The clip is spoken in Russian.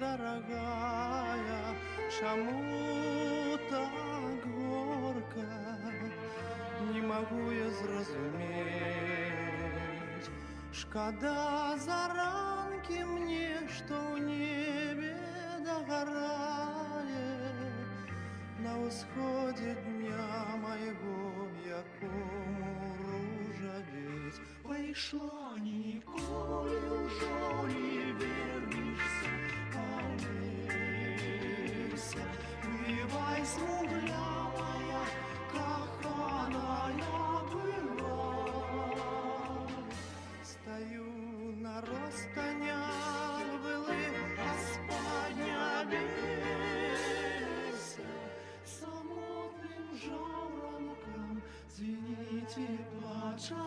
дорогая, чаму так горько, не могу я зразумець. Шкада заранки мне, что в небе догорает на восходе дня моего, якому ружаветь. Вышла ніколи уже не вернешься, Олеся. Бывай смуглявая, коханая была. Стою на розстанях былых, а спать не обещайся. Самотным жаворонком звените плача.